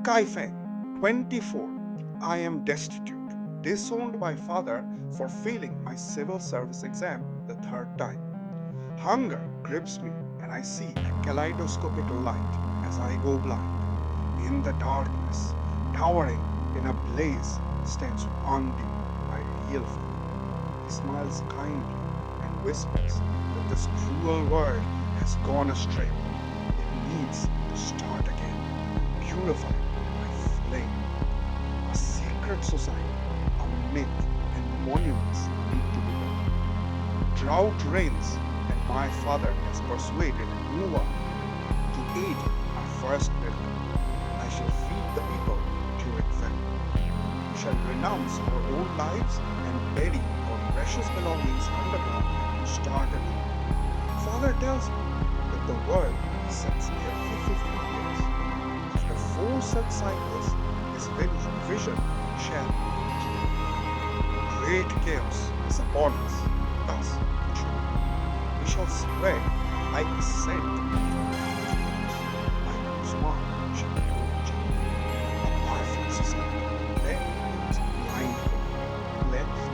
Kaifeng, 24. I am destitute, disowned by father for failing my civil service exam the third time. Hunger grips me, and I see a kaleidoscopic light as I go blind. In the darkness, towering in a blaze, stands Huang, my real father. He smiles kindly and whispers that this cruel world has gone astray. It needs to start again, purified by flame. A secret society, a myth, and monuments need to be built. Drought reigns, and my father has persuaded Huang to aid our first miracle. I shall feed the people during famine. We shall renounce our old lives and bury our precious belongings underground to start anew. Father tells me that the world sits every 50 years. After four such cycles, his vision shall be true. Great chaos is upon us. Thus, we shall spread like a scent like a swan shall approach a perfect society. Then it's blind cleansed.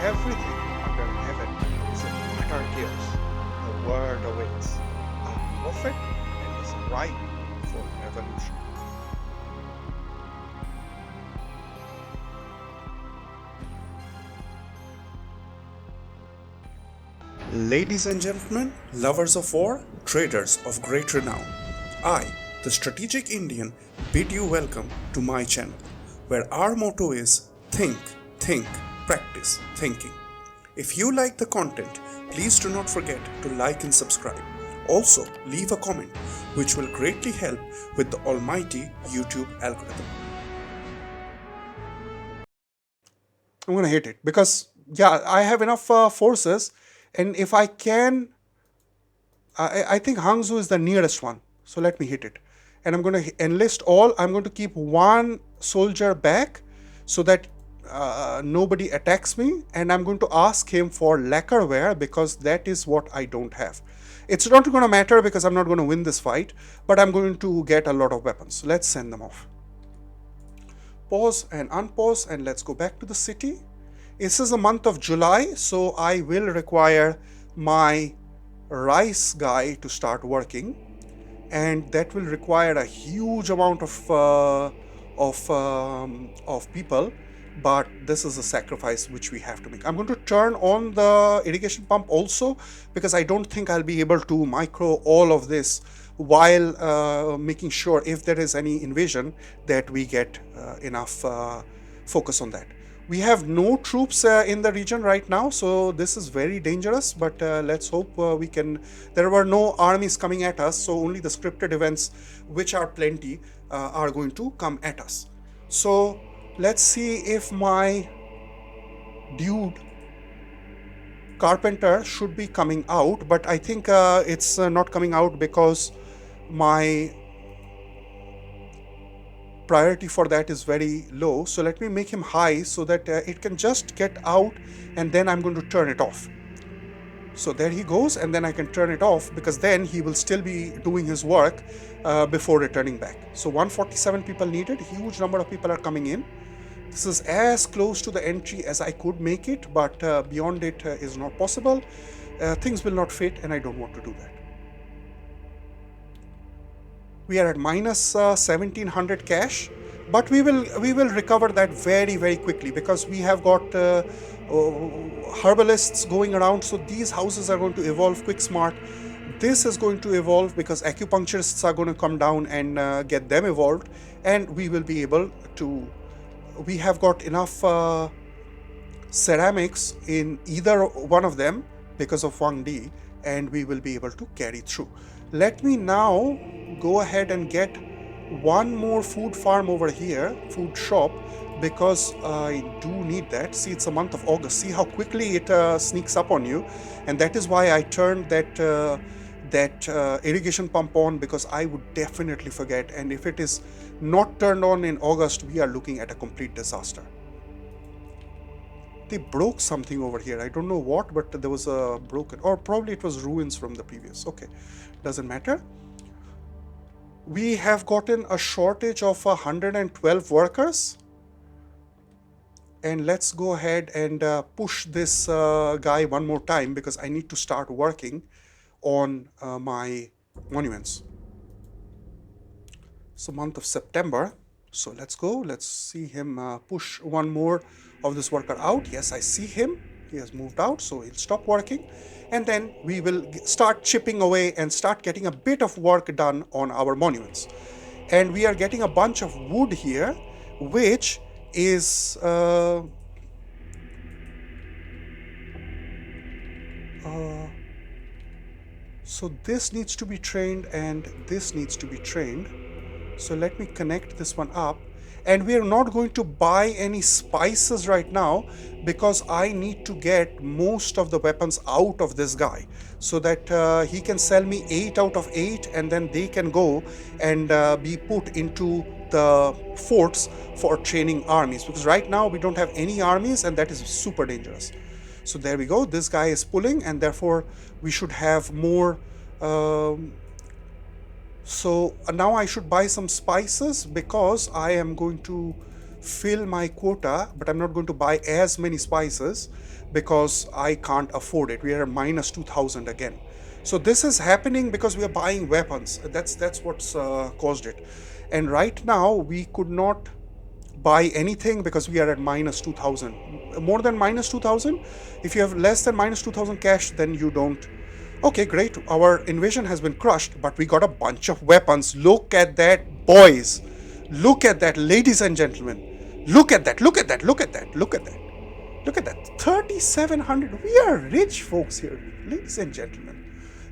Everything under heaven is in utter chaos. The word awaits. A prophet and is ripe for revolution. Ladies and gentlemen, lovers of war, traders of great renown, I, the strategic Indian, bid you welcome to my channel, where our motto is think, practice thinking. If you like the content, please do not forget to like and subscribe. Also, leave a comment, which will greatly help with the almighty YouTube algorithm. I'm going to hit it because, yeah, I have enough forces, and if I can, I think Hangzhou is the nearest one. So let me hit it. And I'm going to enlist all. I'm going to keep one soldier back so that nobody attacks me. And I'm going to ask him for lacquerware because that is what I don't have. It's not going to matter because I'm not going to win this fight, but I'm going to get a lot of weapons. Let's send them off. Pause and unpause, and let's go back to the city. This is the month of July, so I will require my rice guy to start working, and that will require a huge amount of people. But this is a sacrifice which we have to make. I'm going to turn on the irrigation pump also because I don't think I'll be able to micro all of this while making sure if there is any invasion that we get enough focus on that. We have no troops in the region right now, so this is very dangerous, but let's hope we can. There were no armies coming at us, so only the scripted events, which are plenty, are going to come at us. So let's see if my dude carpenter should be coming out, but I think it's not coming out because my priority for that is very low. So let me make him high so that it can just get out, and then I'm going to turn it off. So there he goes, and then I can turn it off because then he will still be doing his work before returning back. So 147 people needed, huge number of people are coming in. This is as close to the entry as I could make it, but beyond it is not possible. Things will not fit, and I don't want to do that. We are at minus 1700 cash, but we will recover that very quickly because we have got herbalists going around. So these houses are going to evolve quick smart. This is going to evolve because acupuncturists are going to come down and get them evolved, and we will be able to. We have got enough ceramics in either one of them because of Huang, and we will be able to carry through. Let me now go ahead and get one more food farm over here, food shop, because I do need that. See, it's the month of August. See how quickly it sneaks up on you, and that is why I turned that irrigation pump on, because I would definitely forget, and if it is not turned on in August, we are looking at a complete disaster. They broke something over here. I don't know what, but there was a broken, or probably it was ruins from the previous. Okay, doesn't matter. we have gotten a shortage of 112 workers. And let's go ahead and push this guy one more time because I need to start working on my monuments. So month of September. So let's go. Let's see him push one more of this worker out. Yes, I see him. He has moved out, so he'll stop working. And then we will start chipping away and start getting a bit of work done on our monuments. And we are getting a bunch of wood here, which is so this needs to be trained and this needs to be trained. So let me connect this one up. And we are not going to buy any spices right now because I need to get most of the weapons out of this guy so that he can sell me 8 out of 8 and then they can go and be put into the forts for training armies, because right now we don't have any armies and that is super dangerous. So there we go. This guy is pulling and therefore we should have more. So now I should buy some spices because I am going to fill my quota, but I'm not going to buy as many spices because I can't afford it. We are at minus 2,000 again. So this is happening because we are buying weapons. That's what's caused it. And right now we could not buy anything because we are at minus 2,000. More than minus 2,000? If you have less than minus 2,000 cash, then you don't. Okay, great. Our invasion has been crushed, but we got a bunch of weapons. Look at that, boys. Look at that, ladies and gentlemen. Look at that, look at that, look at that, look at that. Look at that, 3,700. We are rich folks here, ladies and gentlemen.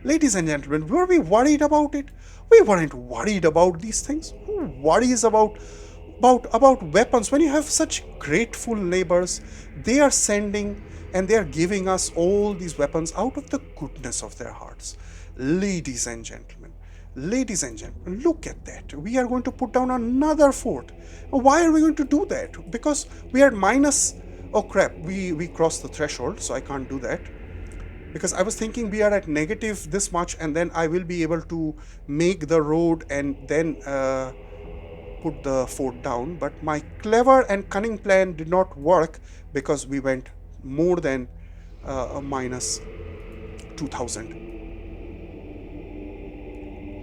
Ladies and gentlemen, were we worried about it? We weren't worried about these things. Who worries about weapons when you have such grateful neighbors? They are sending and they are giving us all these weapons out of the goodness of their hearts. Ladies and gentlemen, look at that. We are going to put down another fort. Why are we going to do that? Because we are minus, oh crap, we crossed the threshold, so I can't do that. Because I was thinking we are at negative this much and then I will be able to make the road and then put the fort down. But my clever and cunning plan did not work because we went more than minus 2,000.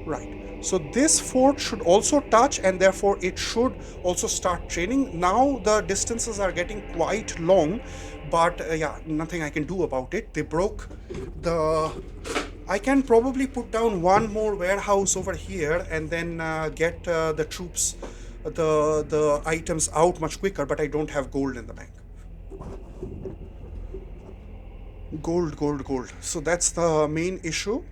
Right. So this fort should also touch and therefore it should also start training. Now the distances are getting quite long, but yeah, nothing I can do about it. They broke the... I can probably put down one more warehouse over here and then get the troops, the items out much quicker, but I don't have gold in the bank. Gold. So that's the main issue.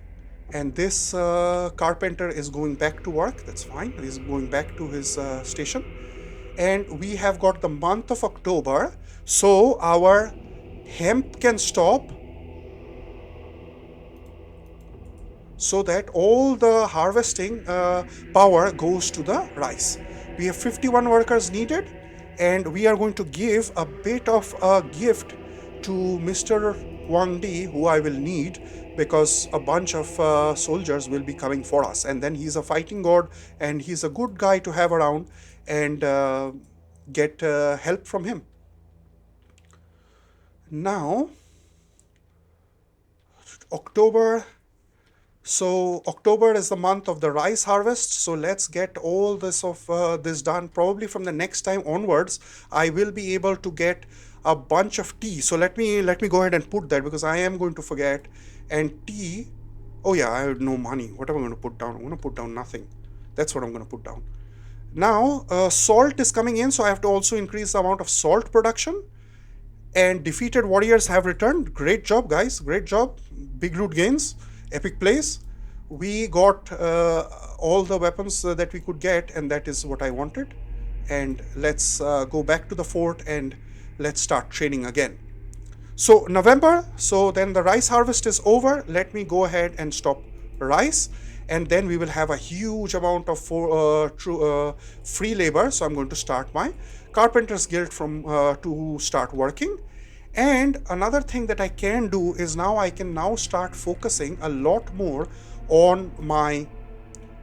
And this carpenter is going back to work. That's fine. He's going back to his station. And we have got the month of October. So our hemp can stop so that all the harvesting power goes to the rice. We have 51 workers needed. And we are going to give a bit of a gift to Mr. Huang, who I will need because a bunch of soldiers will be coming for us. And then he's a fighting god and he's a good guy to have around and get help from him. Now, October. So October is the month of the rice harvest. So let's get all this done. Probably from the next time onwards, I will be able to get a bunch of tea. So let me go ahead and put that because I am going to forget. And tea, oh yeah, I have no money. What am I going to put down? I'm going to put down nothing. That's what I'm going to put down. Now, salt is coming in, so I have to also increase the amount of salt production. And defeated warriors have returned. Great job, guys. Great job. Big loot gains. Epic plays. We got all the weapons that we could get, and that is what I wanted. And let's go back to the fort and let's start training again. So November, so then the rice harvest is over. Let me go ahead and stop rice, and then we will have a huge amount of free labor. So I'm going to start my Carpenters Guild to start working. And another thing that I can do is now I can start focusing a lot more on my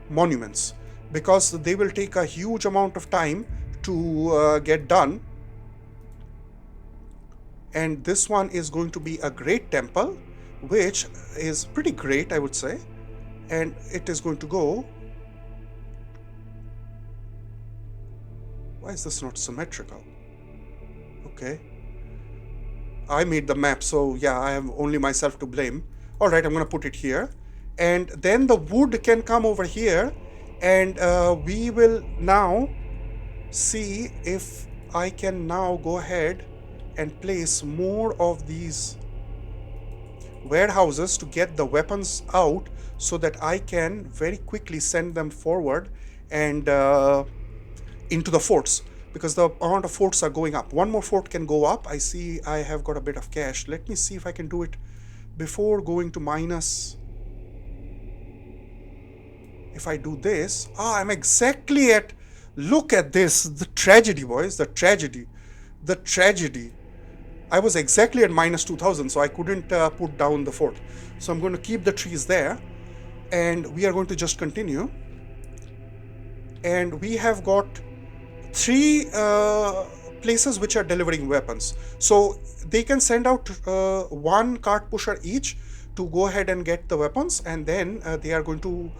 monuments, because they will take a huge amount of time to get done. And this one is going to be a great temple, which is pretty great, I would say. And it is going to go... Why is this not symmetrical? Okay. I made the map, so yeah, I have only myself to blame. All right, I'm going to put it here. And then the wood can come over here, and we will now see if I can now go ahead and place more of these warehouses to get the weapons out, so that I can very quickly send them forward and into the forts, because the amount of forts are going up. One more fort can go up. I see I have got a bit of cash. Let me see if I can do it before going to minus. If I do this, I'm exactly at... Look at this, the tragedy, boys, the tragedy. I was exactly at minus 2000, so I couldn't put down the fort. So I'm going to keep the trees there, and we are going to just continue. And we have got 3 places which are delivering weapons. So they can send out 1 cart pusher each to go ahead and get the weapons, and then they are going to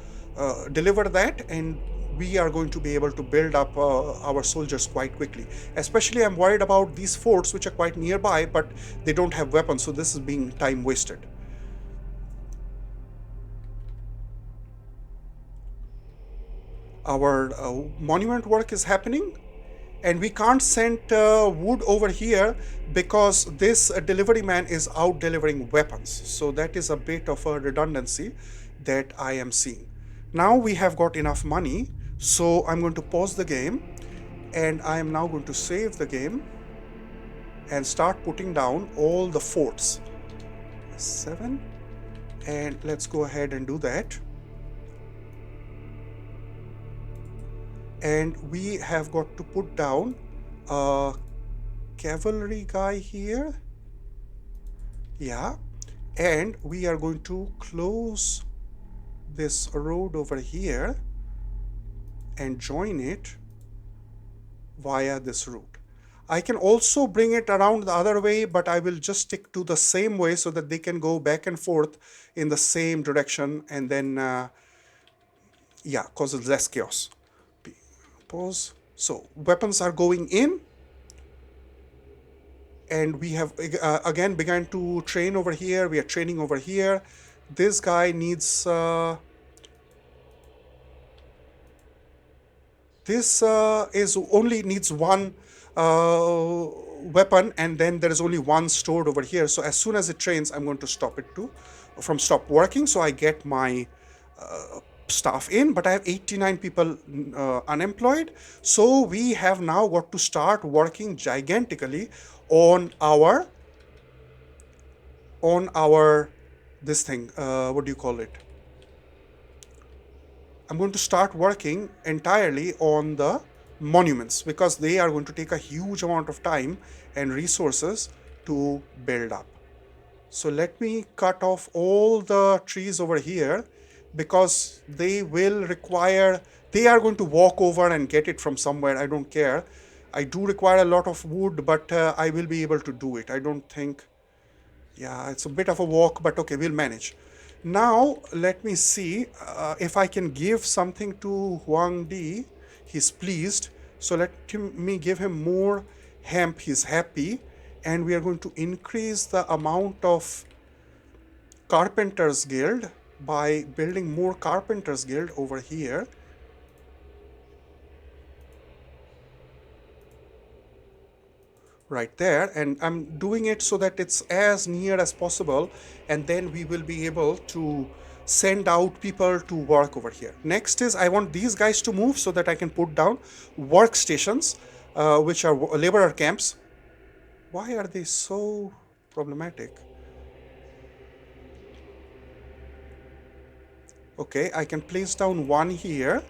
deliver that, and we are going to be able to build up our soldiers quite quickly. Especially I'm worried about these forts which are quite nearby, but they don't have weapons, so this is being time wasted. Our monument work is happening, and we can't send wood over here because this delivery man is out delivering weapons. So that is a bit of a redundancy that I am seeing. Now we have got enough money, so I'm going to pause the game, and I am now going to save the game and start putting down all the forts. 7, and let's go ahead and do that. And we have got to put down a cavalry guy here. Yeah, and we are going to close this road over here and join it via this route. I can also bring it around the other way, but I will just stick to the same way so that they can go back and forth in the same direction, and then yeah, causes less chaos. Pause. So weapons are going in, and we have again begun to train over here. We are training over here. This guy needs this is only needs 1 weapon, and then there is only 1 stored over here. So as soon as it trains, I'm going to stop it from stop working, so I get my staff in. But I have 89 people unemployed, so we have now got to start working gigantically on our this thing, what do you call it? I'm going to start working entirely on the monuments, because they are going to take a huge amount of time and resources to build up. So let me cut off all the trees over here, because they will require... They are going to walk over and get it from somewhere. I don't care. I do require a lot of wood, but I will be able to do it. I don't think... Yeah, it's a bit of a walk, but okay, we'll manage. Now, let me see if I can give something to Huang Di. He's pleased. So let me give him more hemp. He's happy. And we are going to increase the amount of Carpenters Guild by building more Carpenters Guild over here. Right there, and I'm doing it so that it's as near as possible, and then we will be able to send out people to work over here. Next is I want these guys to move so that I can put down workstations, which are laborer camps. Why are they so problematic? Okay, I can place down 1 here.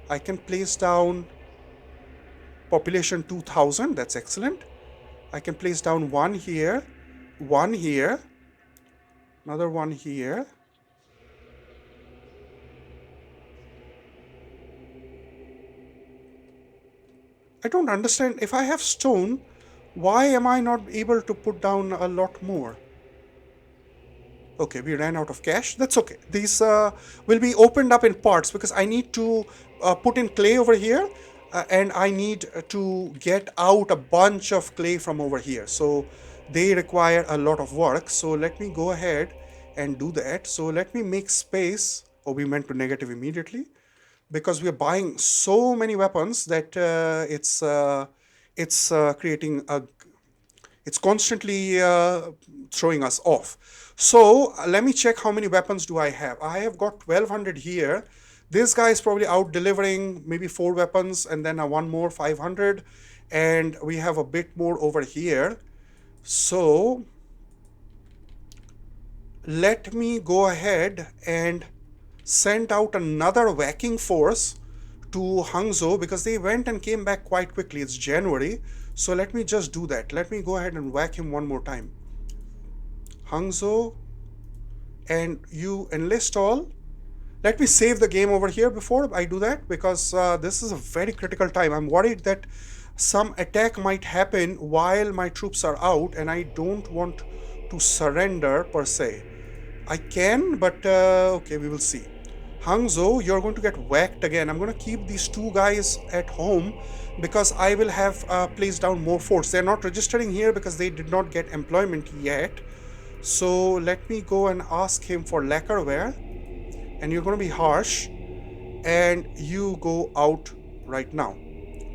I can place down population 2000. That's excellent. I can place down 1 here, 1 here, another 1 here. I don't understand. If I have stone, why am I not able to put down a lot more? Okay, we ran out of cash. That's okay. These will be opened up in parts because I need to put in clay over here, and I need to get out a bunch of clay from over here. So they require a lot of work. So let me go ahead and do that. So let me make space. Oh, we went to negative immediately because we are buying so many weapons that it's creating a it's constantly throwing us off. So let me check how many weapons do I have. I have got 1200 here. This guy is probably out delivering maybe 4 weapons and then one more 500, and we have a bit more over here. So let me go ahead and send out another whacking force to Hangzhou because they went and came back quite quickly. It's January, so let me just do that. Let me go ahead and whack him one more time. Hangzhou, and you enlist all. Let me save the game over here before I do that because this is a very critical time. I'm worried that some attack might happen while my troops are out and I don't want to surrender per se. I can, but okay, we will see. Hangzhou, you're going to get whacked again. I'm going to keep these 2 guys at home because I will have placed down more forts. They're not registering here because they did not get employment yet. So let me go and ask him for lacquerware, and you're going to be harsh, and you go out right now.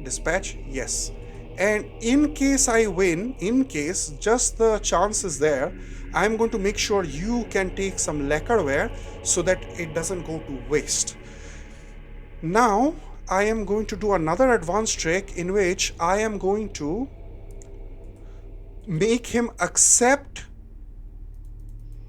Dispatch, yes. And in case I win, in case just the chance is there, I'm going to make sure you can take some lacquerware so that it doesn't go to waste. Now I am going to do another advanced trick in which I am going to make him accept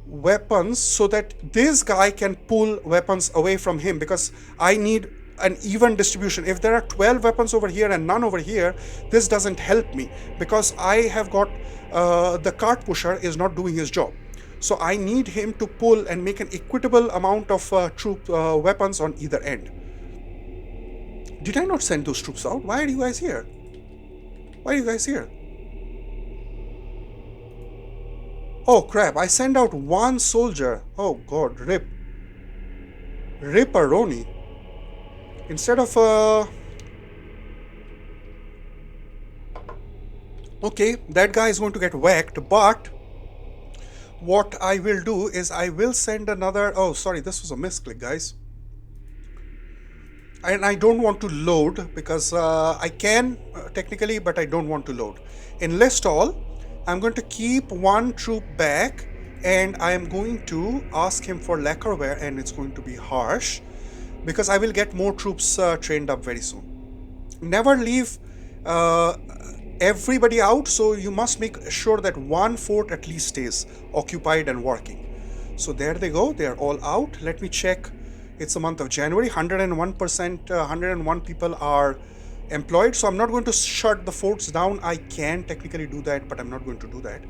weapons so that this guy can pull weapons away from him, because I need an even distribution. If there are 12 weapons over here and none over here, this doesn't help me because I have got the cart pusher is not doing his job. So I need him to pull and make an equitable amount of troop weapons on either end. Did I not send those troops out? Why are you guys here? Why are you guys here? Oh crap, I sent out 1 soldier. Oh god, rip. Ripperoni. Instead of okay, that guy is going to get whacked, but what I will do is I will send another. Oh sorry, this was a misclick, guys. And I don't want to load because I can technically, but I don't want to load. Enlist all. I'm going to keep 1 troop back and I am going to ask him for lacquerware, and it's going to be harsh because I will get more troops trained up very soon. Never leave everybody out, so you must make sure that 1 fort at least stays occupied and working. So there they go, they are all out. Let me check. It's the month of January. 101%, 101 people are employed, so I'm not going to shut the forts down. I can technically do that, but I'm not going to do that.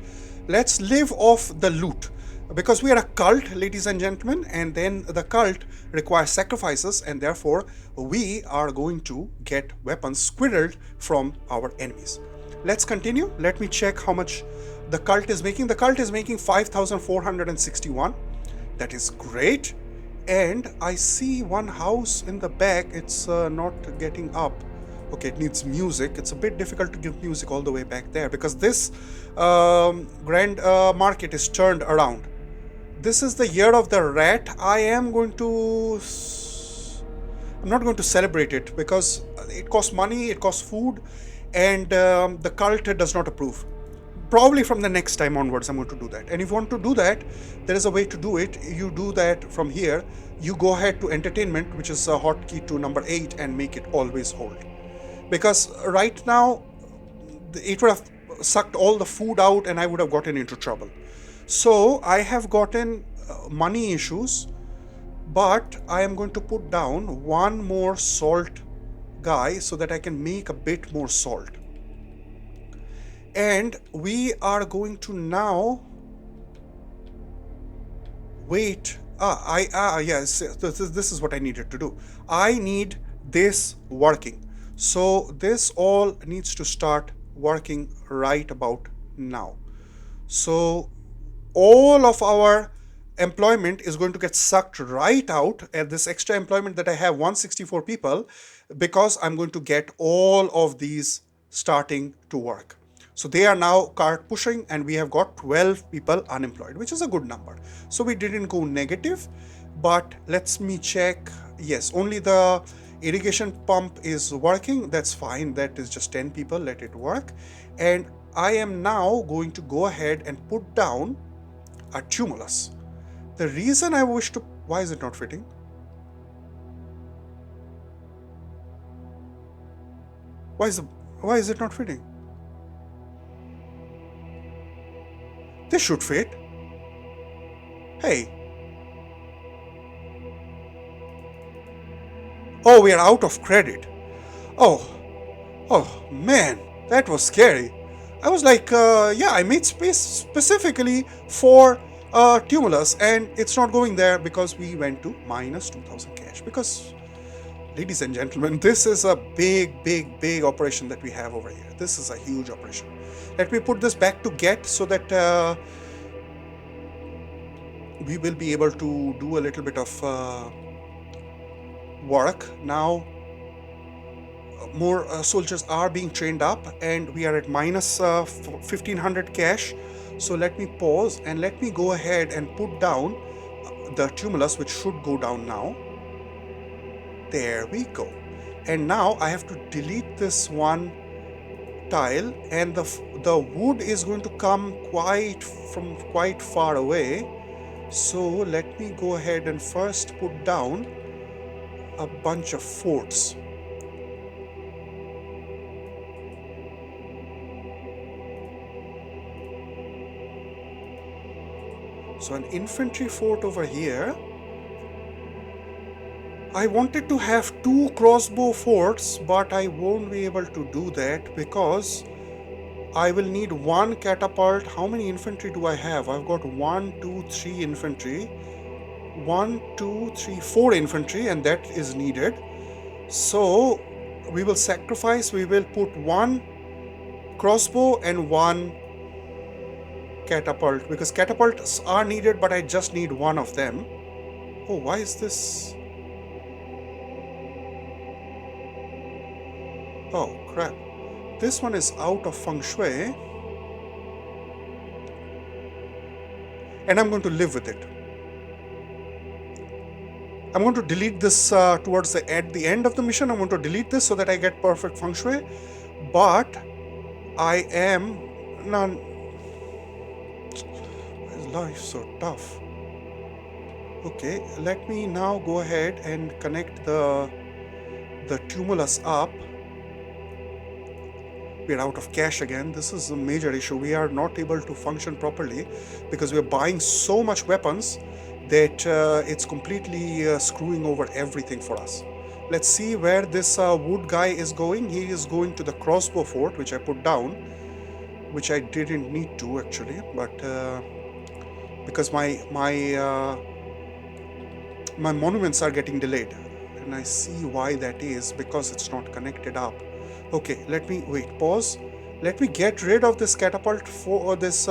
Let's live off the loot because we are a cult, ladies and gentlemen, and then the cult requires sacrifices, and therefore we are going to get weapons squirreled from our enemies. Let's continue. Let me check how much the cult is making. The cult is making 5,461. That is great. And I see 1 house in the back. It's not getting up. Okay, it needs music. It's a bit difficult to give music all the way back there because this grand market is turned around. This is the year of the rat. I'm not going to celebrate it because it costs money, it costs food, and the cult does not approve. Probably from the next time onwards, I'm going to do that. And if you want to do that, there is a way to do it. You do that from here. You go ahead to entertainment, which is a hotkey to number 8, and make it always hold. Because right now, it would have sucked all the food out and I would have gotten into trouble. So I have gotten money issues, but I am going to put down 1 more salt guy so that I can make a bit more salt. And we are going to now wait. Yes, this is what I needed to do. I need this working. So this all needs to start working right about now. So all of our employment is going to get sucked right out at this extra employment that I have 164 people, because I'm going to get all of these starting to work. So they are now cart pushing, and we have got 12 people unemployed, which is a good number. So we didn't go negative, but let's me check. Yes, only the irrigation pump is working. That's fine. That is just 10 people. Let it work. And I am now going to go ahead and put down a tumulus. The reason I wish to... Why is it not fitting? Why is it not fitting? This should fit. Hey. Oh, we are out of credit. Oh man, that was scary. I was like, yeah, I made space specifically for tumulus, and it's not going there because we went to minus 2000 cash. Because, ladies and gentlemen, this is a big operation that we have over here. This is a huge operation. Let me put this back to get so that we will be able to do a little bit of work now. More soldiers are being trained up, and we are at minus 1500 cash. So let me pause and let me go ahead and put down the tumulus, which should go down now. There we go. And now I have to delete this one tile, and the wood is going to come from quite far away. So let me go ahead and first put down a bunch of forts. So an infantry fort over here. I wanted to have 2 crossbow forts, but I won't be able to do that because I will need 1 catapult. How many infantry do I have? I've got 1, 2, 3 infantry. 1, 2, 3, 4 infantry, and that is needed. So we will sacrifice. We will put 1 crossbow and 1 catapult, because catapults are needed, but I just need 1 of them. Oh, why is this? Oh crap, this one is out of feng shui, and I'm going to live with it. I'm going to delete this towards at the end of the mission. I'm going to delete this so that I get perfect feng shui, but I am none. Life so tough. Okay, let me now go ahead and connect the tumulus up. We're out of cash again. This is a major issue. We are not able to function properly because we're buying so much weapons that it's completely screwing over everything for us. Let's see where this wood guy is going. He is going to the crossbow fort, which I put down, which I didn't need to actually, but because my monuments are getting delayed, and I see why that is, because it's not connected up. Okay, let me pause. Let me get rid of this catapult for this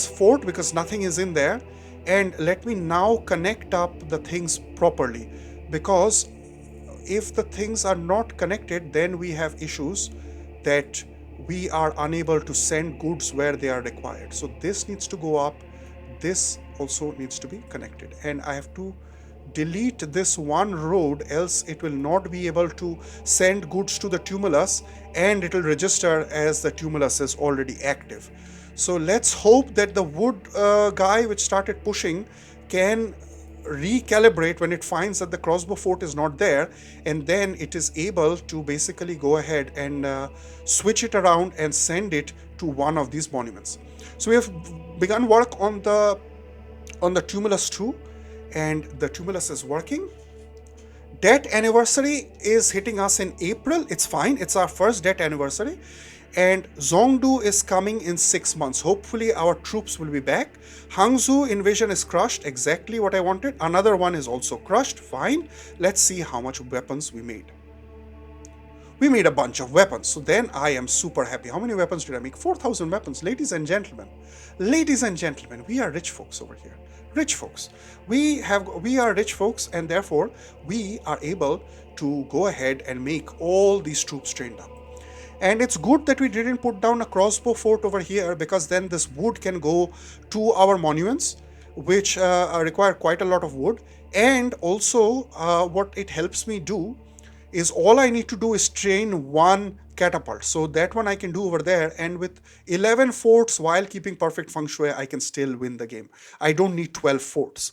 fort, because nothing is in there, and let me now connect up the things properly, because if the things are not connected, then we have issues that we are unable to send goods where they are required. So this needs to go up. This also needs to be connected, and I have to delete this one road, else it will not be able to send goods to the tumulus, and it will register as the tumulus is already active. So let's hope that the wood guy which started pushing can recalibrate when it finds that the crossbow fort is not there, and then it is able to basically go ahead and switch it around and send it to one of these monuments. So we have begun work on the tumulus 2, and the tumulus is working. Debt anniversary is hitting us in April. It's fine. It's our first debt anniversary. And Zhongdu is coming in 6 months. Hopefully our troops will be back. Hangzhou invasion is crushed. Exactly what I wanted. Another one is also crushed. Fine. Let's see how much weapons we made. We made a bunch of weapons. So then I am super happy. How many weapons did I make? 4,000 weapons. Ladies and gentlemen, we are rich folks over here. Rich folks. We are rich folks, and therefore we are able to go ahead and make all these troops trained up. And it's good that we didn't put down a crossbow fort over here, because then this wood can go to our monuments, which require quite a lot of wood. And also what it helps me do is, all I need to do is train one catapult. So that one I can do over there, and with 11 forts while keeping perfect feng shui, I can still win the game. I don't need 12 forts.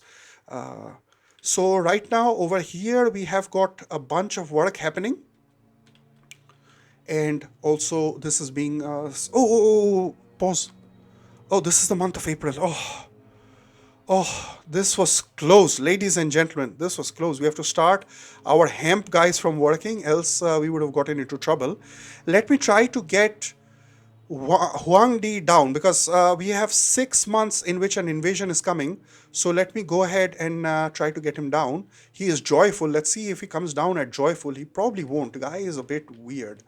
So right now over here we have got a bunch of work happening. And also this is being pause. Oh, this is the month of April. Oh, this was close, ladies and gentlemen. This was close. We have to start our hemp guys from working, else we would have gotten into trouble. Let me try to get Huang down, because we have 6 months in which an invasion is coming. So let me go ahead and try to get him down. He is joyful. Let's see if he comes down at joyful. He probably won't. The guy is a bit weird.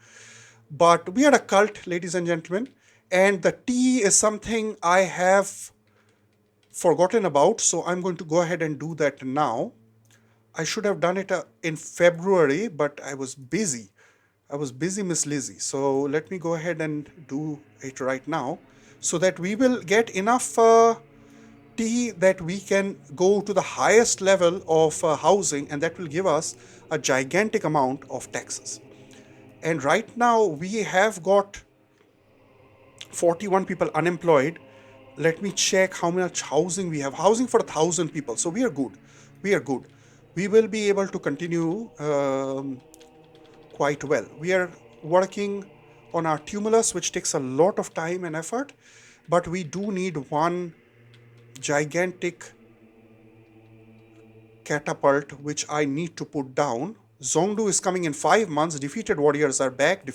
But we are a cult, ladies and gentlemen. And the tea is something I have forgotten about. So I'm going to go ahead and do that now. I should have done it in February, but I was busy. Miss Lizzie. So let me go ahead and do it right now, so that we will get enough tea that we can go to the highest level of housing, and that will give us a gigantic amount of taxes. And right now we have got 41 people unemployed. Let me check how much housing we have. Housing for 1,000 people. So we are good. We will be able to continue quite well. We are working on our tumulus, which takes a lot of time and effort, but we do need one gigantic catapult, which I need to put down. Zongdu is coming in 5 months. Defeated warriors are back.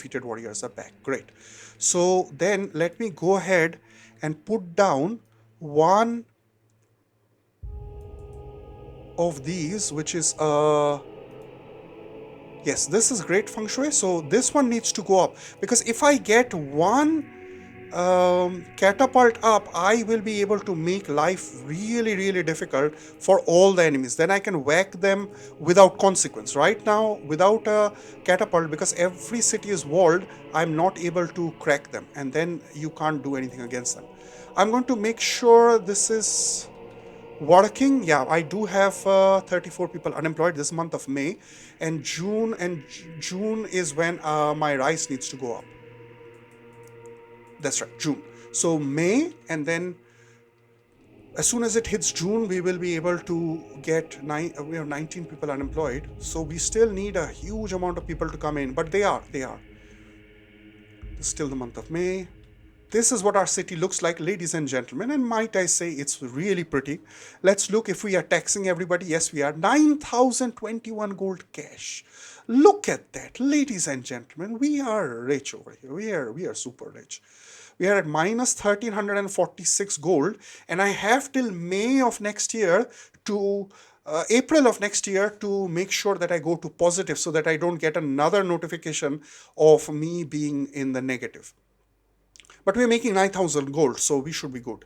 Great. So then let me go ahead and put down one of these, which is yes, this is great feng shui. So this one needs to go up, because if I get one catapult up, I will be able to make life really, really difficult for all the enemies. Then I can whack them without consequence. Right now, without a catapult, because every city is walled, I'm not able to crack them, and then you can't do anything against them. I'm going to make sure this is working. Yeah, I do have 34 people unemployed this month of May, and June is when my rice needs to go up. That's right, June. So May, and then as soon as it hits June, we will be able to get we have 19 people unemployed. So we still need a huge amount of people to come in, but they are. It's still the month of May. This is what our city looks like, ladies and gentlemen, and might I say it's really pretty. Let's look if we are taxing everybody. Yes, we are. 9,021 gold cash. Look at that, ladies and gentlemen. We are rich over here. We are super rich. We are at minus 1,346 gold, and I have till May of next year to April of next year to make sure that I go to positive, so that I don't get another notification of me being in the negative. But we're making 9,000 gold, so we should be good.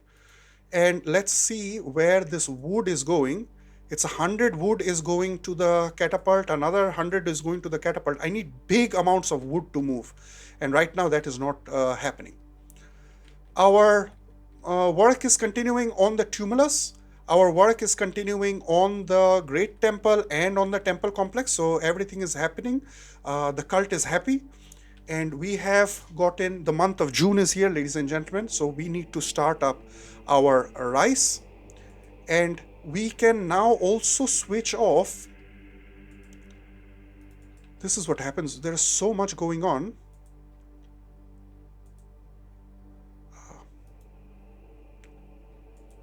And let's see where this wood is going. It's 100 wood is going to the catapult, another 100 is going to the catapult. I need big amounts of wood to move, and right now that is not happening. Our work is continuing on the tumulus. Our work is continuing on the Great Temple and on the temple complex, so everything is happening. The cult is happy. And we have gotten, the month of June is here, ladies and gentlemen. So we need to start up our rice. And we can now also switch off. This is what happens. There is so much going on.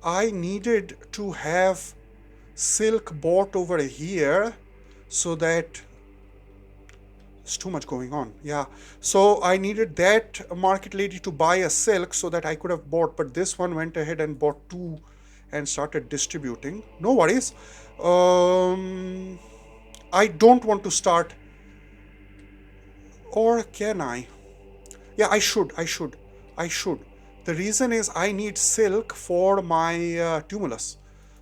I needed to have silk bought over here, so that there's too much going on. Yeah, so I needed that market lady to buy a silk so that I could have bought, but this one went ahead and bought 2 and started distributing. No worries. I don't want to start Or can I? Yeah, I should. The reason is I need silk for my tumulus.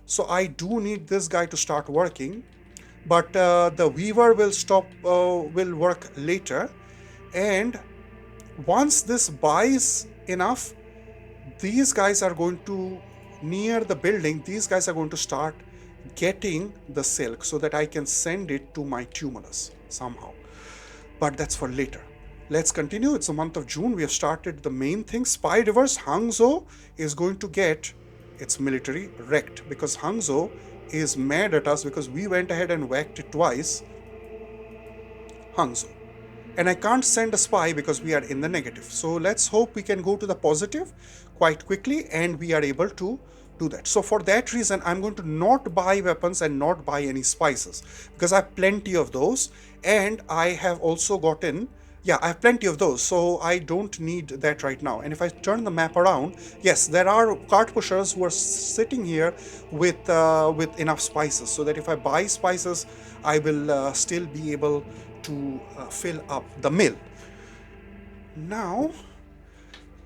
So I do need this guy to start working. But the weaver will work later. And once this buys enough, these guys are going to, near the building, these guys are going to start getting the silk so that I can send it to my tumulus somehow. But that's for later. Let's continue. It's the month of June. We have started the main thing. Spy reverse. Hangzhou is going to get its military wrecked because Hangzhou is mad at us because we went ahead and whacked it twice. Hangzhou. And I can't send a spy because we are in the negative. So let's hope we can go to the positive quite quickly and we are able to do that. So for that reason, I'm going to not buy weapons and not buy any spices because I have plenty of those. And I have also gotten, yeah, I have plenty of those. So I don't need that right now. And if I turn the map around, yes, there are cart pushers who are sitting here with enough spices so that if I buy spices, I will still be able to fill up the mill. Now,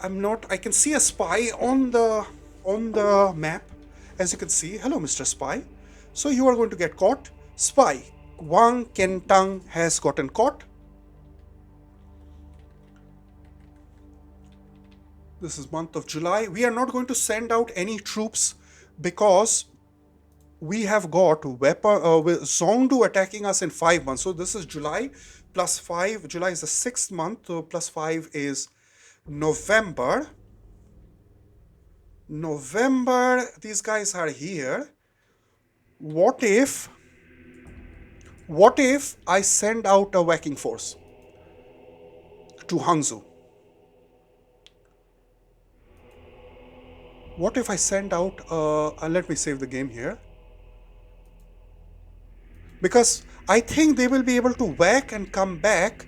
I can see a spy on the map. As you can see, hello Mr. Spy. So you are going to get caught. Spy, Wang Kentang has gotten caught. This is month of July. We are not going to send out any troops because we have got Zhongdu attacking us in 5 months. So this is July plus 5. July is the 6th month. So plus 5 is November. These guys are here. What if I send out a whacking force to Hangzhou? What if I send out, let me save the game here. Because I think they will be able to whack and come back,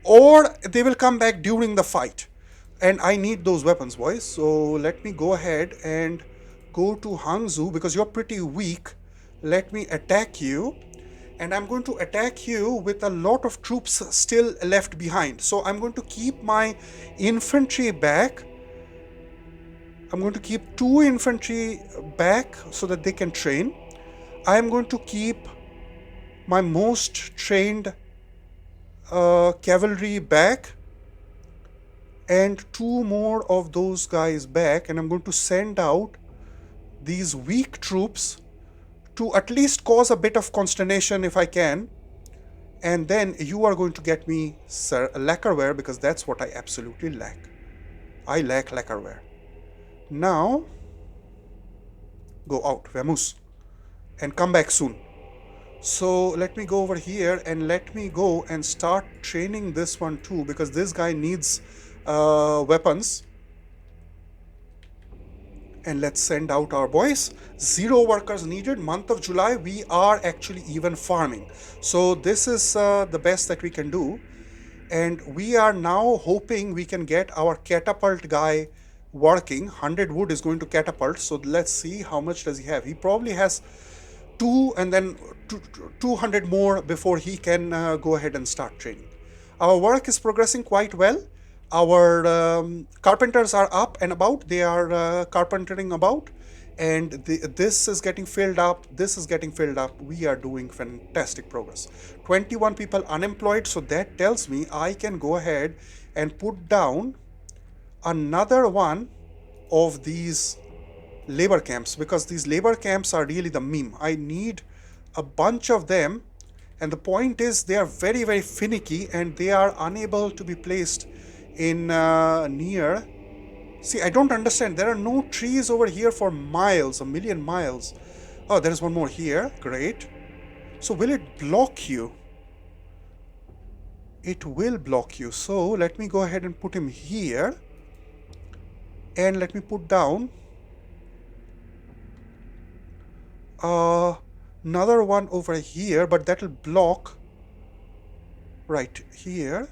or they will come back during the fight. And I need those weapons, boys. So let me go ahead and go to Hangzhou because you're pretty weak. Let me attack you. And I'm going to attack you with a lot of troops still left behind. So I'm going to keep my infantry back. I'm going to keep 2 infantry back so that they can train. I'm going to keep my most trained cavalry back and 2 more of those guys back, and I'm going to send out these weak troops to at least cause a bit of consternation if I can. And then you are going to get me, sir, lacquerware because that's what I absolutely lack. I lack lacquerware. Now go out, vamos, and come back soon. So let me go over here and let me go and start training this one too because this guy needs weapons. And let's send out our boys. 0 workers needed. Month of July, we are actually even farming. So this is the best that we can do. And we are now hoping we can get our catapult guy working. 100 wood is going to catapult. So let's see how much does he have. He probably has 2 and then 200 more before he can go ahead and start training. Our work is progressing quite well. Our carpenters are up and about. They are carpentering about, and this is getting filled up. This is getting filled up. We are doing fantastic progress. 21 people unemployed, so that tells me I can go ahead and put down another one of these labor camps because these labor camps are really the meme. I need a bunch of them, and the point is they are very, very finicky and they are unable to be placed in near. See, I don't understand. There are no trees over here for miles, a million miles. Oh, there is one more here. Great. So will it block you? It will block you. So let me go ahead and put him here. And let me put down another one over here, but that will block right here.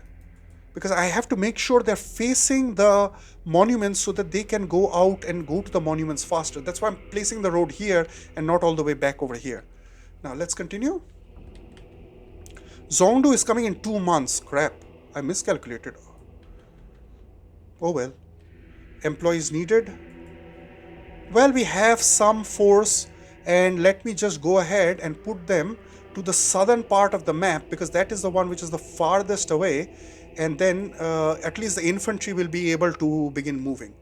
Because I have to make sure they're facing the monuments so that they can go out and go to the monuments faster. That's why I'm placing the road here and not all the way back over here. Now let's continue. Zhongdu is coming in 2 months. Crap. I miscalculated. Oh well. Employees needed. Well, we have some force, and let me just go ahead and put them to the southern part of the map, because that is the one which is the farthest away, and then at least the infantry will be able to begin moving.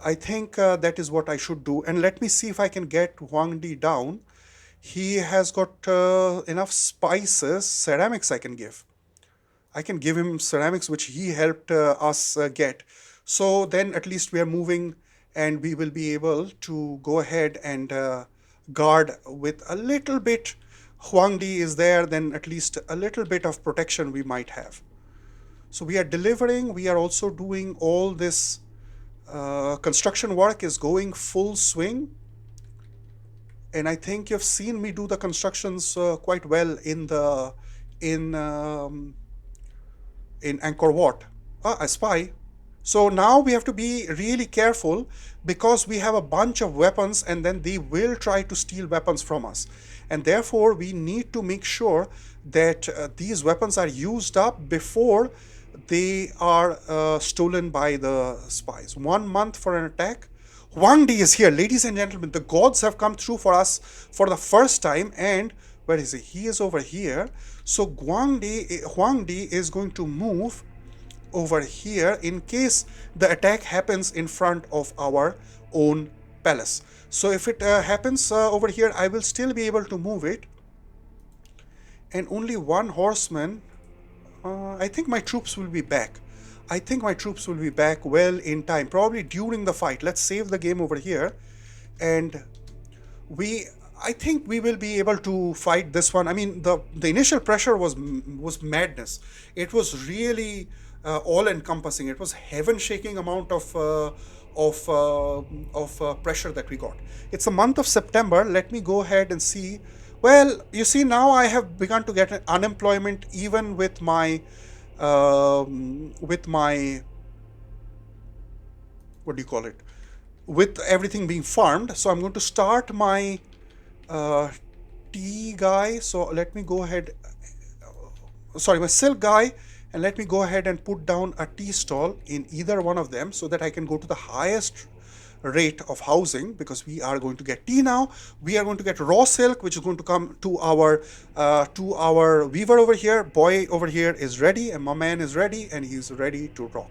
I think that is what I should do. And let me see if I can get Huang down. He has got enough spices, ceramics I can give. I can give him ceramics which he helped us get. So then at least we are moving, and we will be able to go ahead and guard with a little bit. Huang Di is there, then at least a little bit of protection we might have. So we are delivering. We are also doing all this construction work is going full swing. And I think you've seen me do the constructions quite well in in Angkor Wat. I spy. So now we have to be really careful, because we have a bunch of weapons, and then they will try to steal weapons from us. And therefore we need to make sure that these weapons are used up before they are stolen by the spies. 1 month for an attack. Huang Di is here, ladies and gentlemen. The gods have come through for us for the first time. And where is he? He is over here. So Huang Di is going to move over here in case the attack happens in front of our own palace. So if it happens over here, I will still be able to move it. And only one horseman. I think my troops will be back. I think my troops will be back well in time, probably during the fight. Let's save the game over here. And I think we will be able to fight this one. I mean, the initial pressure was madness. It was really all-encompassing. It was heaven-shaking amount of pressure that we got. It's the month of September. Let me go ahead and see. Well, you see, now I have begun to get unemployment even with my what do you call it? With everything being farmed. So I'm going to start my tea guy. So let me go ahead. Sorry, my silk guy. And let me go ahead and put down a tea stall in either one of them, so that I can go to the highest rate of housing, because we are going to get tea now. We are going to get raw silk, which is going to come to our weaver over here. Boy over here is ready, and my man is ready, and he's ready to rock.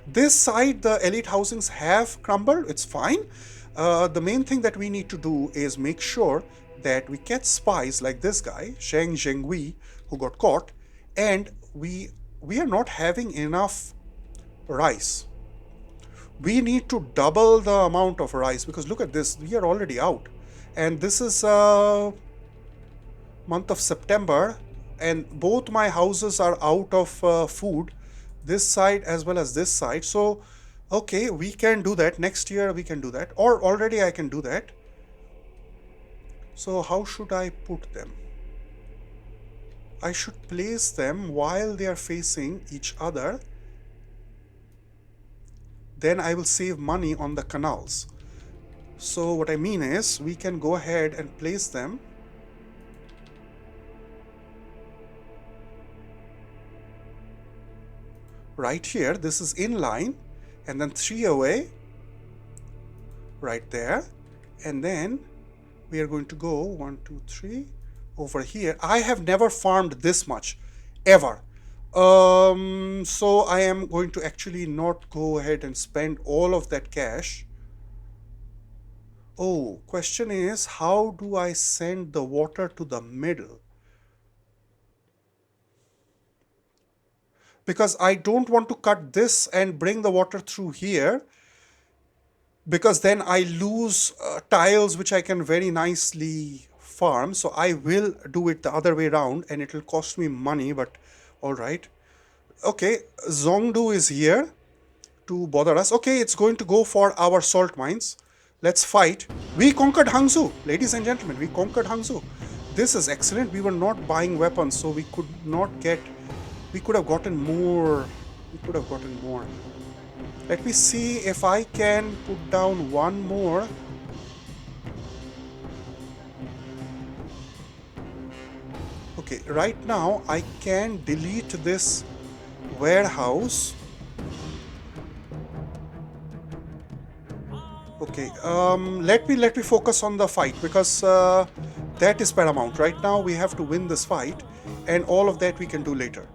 This side, the elite housings have crumbled. It's fine. The main thing that we need to do is make sure that we catch spies like this guy, Sheng Zhenghui, who got caught, and we are not having enough rice. We need to double the amount of rice, because look at this, we are already out. And this is month of September, and both my houses are out of food, this side as well as this side. So okay, we can do that. Next year we can do that, or already I can do that. So how should I put them? I should place them while they are facing each other. Then I will save money on the canals. So what I mean is, we can go ahead and place them right here. This is in line, and then 3 away right there. And then we are going to go 1, 2, 3 over here. I have never farmed this much ever. So I am going to actually not go ahead and spend all of that cash. Oh, question is, how do I send the water to the middle? Because I don't want to cut this and bring the water through here, because then I lose tiles which I can very nicely farm. So I will do it the other way around, and it will cost me money, but all right. Okay, Zongdu is here to bother us. Okay, it's going to go for our salt mines. Let's fight. We conquered Hangzhou, ladies and gentlemen. We conquered Hangzhou. This is excellent. We were not buying weapons, so we could not get. We could have gotten more. We could have gotten more. Let me see if I can put down one more. Okay, right now I can delete this warehouse. Okay, let me focus on the fight, because that is paramount. Right now we have to win this fight, and all of that we can do later.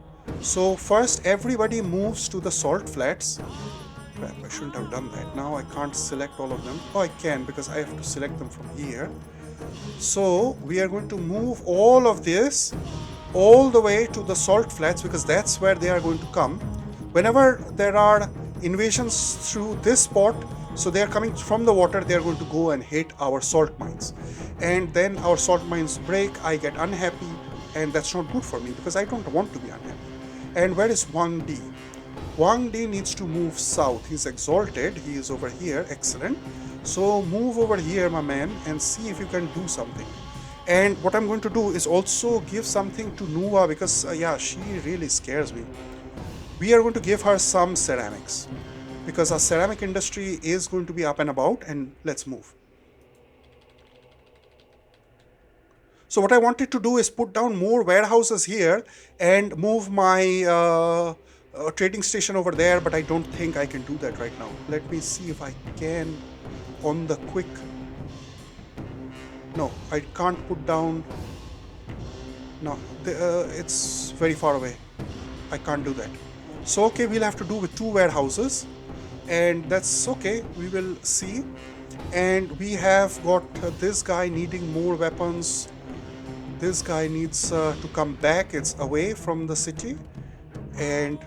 So first everybody moves to the salt flats. Crap, I shouldn't have done that. Now I can't select all of them. Oh, I can, because I have to select them from here. So we are going to move all of this all the way to the salt flats, because that's where they are going to come. Whenever there are invasions through this spot, so they are coming from the water, they are going to go and hit our salt mines. And then our salt mines break, I get unhappy, and that's not good for me, because I don't want to be unhappy. And where is Huang Di? Huang Di needs to move south. He's exalted, he is over here, excellent. So move over here, my man, and see if you can do something. And what I'm going to do is also give something to Nuwa, because yeah, she really scares me. We are going to give her some ceramics, because our ceramic industry is going to be up and about, and let's move. So what I wanted to do is put down more warehouses here and move my trading station over there, but I don't think I can do that right now. Let me see if I can on the quick. No, I can't put down. No, it's very far away. I can't do that. So okay, we'll have to do with 2 warehouses, and that's okay, we will see. And we have got this guy needing more weapons. This guy needs to come back. It's away from the city, and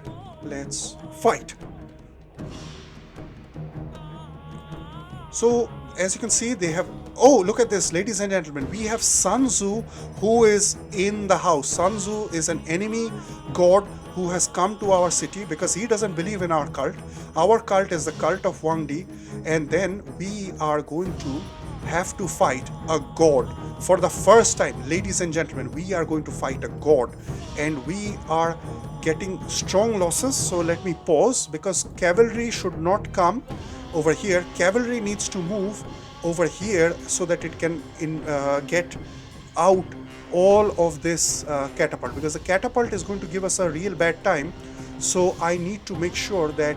let's fight. So as you can see, they have, oh, look at this, ladies and gentlemen, we have Sun Tzu who is in the house. Sun Tzu is an enemy god who has come to our city because he doesn't believe in our cult. Our cult is the cult of Huang Di, and then we are going to have to fight a god. For the first time, ladies and gentlemen, we are going to fight a god, and we are getting strong losses. So let me pause, because cavalry should not come over here. Cavalry needs to move over here so that it can get out all of this catapult, because the catapult is going to give us a real bad time. So I need to make sure that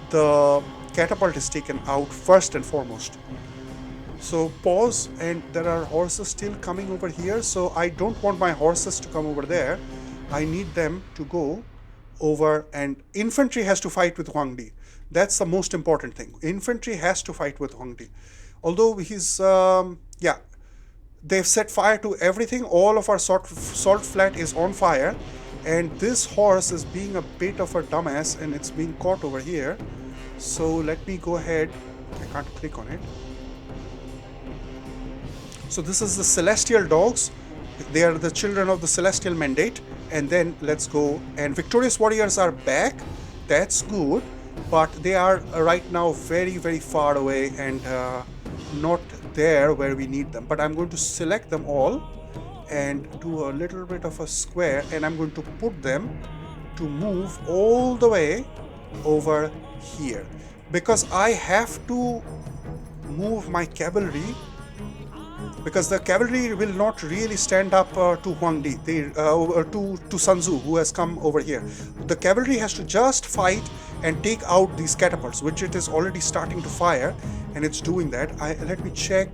the catapult is taken out first and foremost. So pause, and there are horses still coming over here, so I don't want my horses to come over there. I need them to go over, and infantry has to fight with Huang Di. That's the most important thing. Infantry has to fight with Huang Di. Although he's, yeah, they've set fire to everything. All of our salt flat is on fire, and this horse is being a bit of a dumbass, and it's being caught over here. So let me go ahead. I can't click on it. So this is the celestial dogs. They are the children of the celestial mandate. And then let's go. And victorious warriors are back. That's good. But they are right now very, very far away and not there where we need them. But I'm going to select them all and do a little bit of a square. And I'm going to put them to move all the way over here. Because I have to move my cavalry, because the cavalry will not really stand up to Huang Di, to Sun Tzu, who has come over here. The cavalry has to just fight and take out these catapults, which it is already starting to fire, and it's doing that. Let me check.